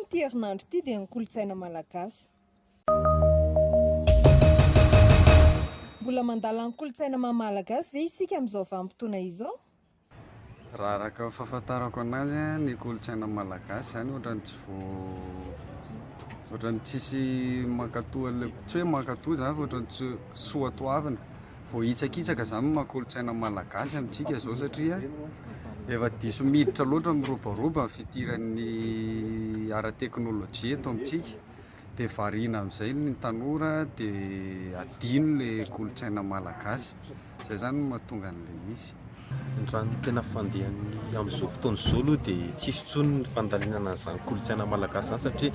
amin'ity herinandro ity dia ny kolontsaina malagasy. Mbola mandala ny kolontsaina malagasy ve isika amin'izao vanim-potoana izao? Raha araka fahafantarako anazy ny kolontsaina malagasy zany ohatrany tsisy mankatoa tsy hoe mankatoa zany fa ohatrany tsy soatoavina vao hitsakitsaka zany maha-kolontsaina malagasy amintsika zao satria efa diso miditra loatra mirobaroba ny fidiran'ny ara-teknôlôjia eto amintsika dia variana amin'izay ny tanora dia adino le kolontsaina malagasy. Izay zany no mahatonga an'ilay izy. Raha ny tena fandehany amin'izao fotoana izao aloha dia tsisy intsony ny fandalinana an'izany kolontsaina malagasy zany satria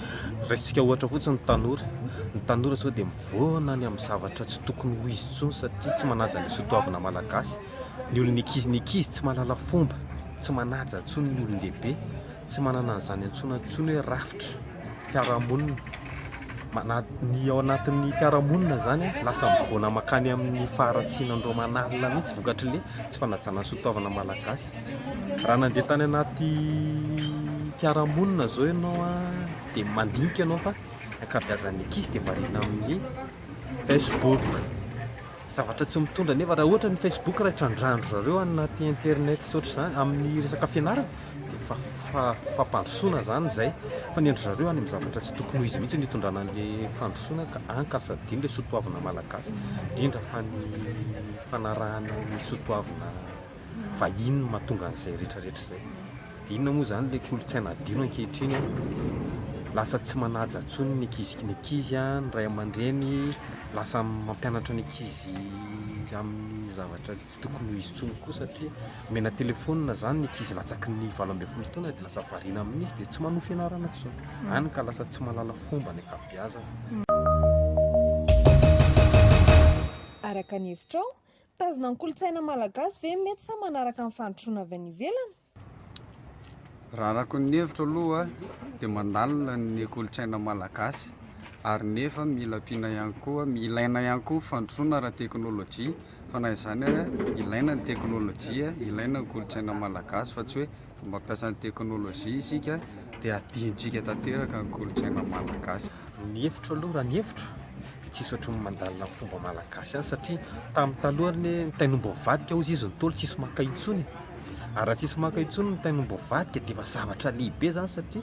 raisitsika ohatra fotsiny ny tanora zao dia mivoana ny amin'ny zavatra tsy tokony ho izy intsony satria tsy manaja ny soatoavana malagasy. Ny olona ankizy tsy mahalala fomba, tsy manaja intsony ny olon-dehibe, tsy manana an'izany intsony hoe rafitra fiarahamonina. Ny ao anatin'ny fiarahamonina zany lasa mivoana makany amin'ny faharatsianandreo manarina mihitsy vokatry le tsy fanajana ny soatoavana malagasy. Raha nandeha tany anaty fiarahamonina zao ianao dia mandinika ianao fa ankabeazan'ny ankizy dia variana amin'ny Facebook. Zavatra tsy mitondra nefa raha ohatra ny Facebook raha trandrandro zareo anaty internet sy ohatr'izany amin'ny resaka fianarana dia fampandrosoana zany izay fa ny endry zareo any amin'ny zavatra tsy tokony ho izy mihitsy ny hitondrana an'ilay fandrosoana ka ankalsadino ilay soatoavana malagasy indrindra fa ny fanarahana ny soatoavana vahiny mahatonga an'izay rehetrarehetra izay. Dia inona moa zany ilay kolontsaina adino ankehitriny lasa tsy manaja intsony ny ankizy ny ray aman-dreny lasa mampianatra ny ankizy amin'ny zavatra tsy tokony ho izy intsony koa satria mena telefaonina zany ny ankizy latsaky ny 12 taona dia lasa variana amin'izy dia tsy manohy fianarana intsony any ka lasa tsy mahalala fomba ny ankabeazana. Araka ny hevitrao, mitazona ny kolontsaina malagasy ve mety sa manaraka ny fandrosoana avy any ivelany? Raha araka ny hevitro aloha dia mandalina ny kolontsaina malagasy ary nefa mila ampiana ihany koa ilaina ihany koa fandrosoana ara-teknôlôjia fa na izany ilaina ny teknôlôjia, ilaina ny kolontsaina malagasy fa tsy hoe mampiasa ny teknôlôjia isika dia adinontsika tanteraka ny kolontsaina malagasy. Ny hevitro aloha raha ny hevitro tsisy ohatran'ny mandalina fomba malagasy any satria tamin'ny talohany mitainombo mivadika hozy izy nitolo tsisy maka intsony. Ary raha tsisy maka intsony ny mitainombo mivadika dia efa zavatra lehibe zany satria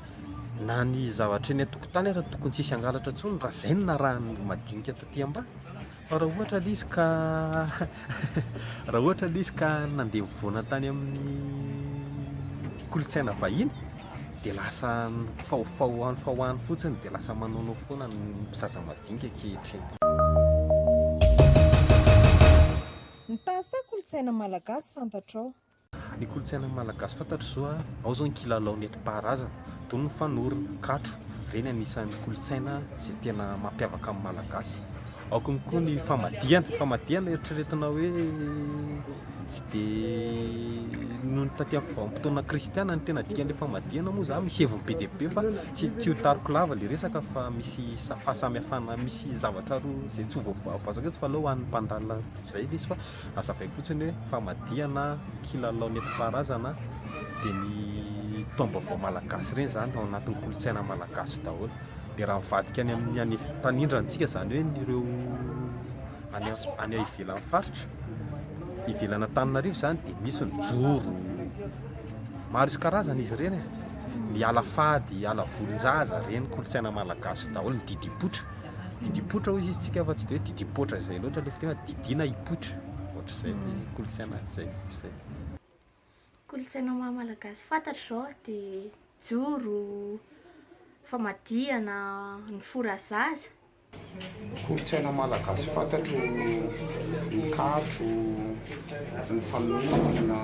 na ny zavatra eny an-tokotany ara tokony tsisy angalatra intsony raha izay ny narahany madinika taty am-ba. Fa raha ohatra ilay izy ka nandeha mivoana tany amin'ny kolontsaina vahiny dia lasa fahoany fotsiny dia lasa manaonao foana ny mpizaza madinika ankehitriny. Nitahy sa kolontsaina malagasy fantatrao? Ny kolontsaina malagasy fantatro zao ao zao ny kilalao nentim-paharazana toy ny fanorona, katro, ireny anisan'ny kolontsaina izay tena mampiavaka amin'ny malagasy. Ao koa ny famadihana eritreretina hoe tsy dia noho ny taty amin'ny vanim-potoana kristiana ny tena dikan'ilay famadihana moa zany misy heviny be dia be fa tsy ho tariko lava ilay resaka fa misy fahasamihafana misy zavatra roa izay tsy ho voavazaka eto fa aleo ho an'ny mpandalina izay ilay izy fa azavaiko fotsiny hoe famadihana, kilalao nentim-paharazana dia ny taom-baovao malagasy ireny zany ao anatin'ny kolontsaina malagasy daholo. Dia raha mivadika any amin'ny tanindrantsika zany hoe nireo any ivelan'ny faritra ivelana Antananarivo zany dia misy ny joro maro isan-karazana izy ireny ny alafady, alavolonjaza ireny kolontsaina malagasy daholo. Ny didipotra hoy izy tsika fa tsy dia hoe didipotra izay loatra le fitena didina hipotra ohatr'izay ny kolontsaina izay. Kolontsaina malagasy fantatro zao dia joro, famadihana, ny forazaza. Kolontsaina malagasy fantatro ny katro, ny fanorona,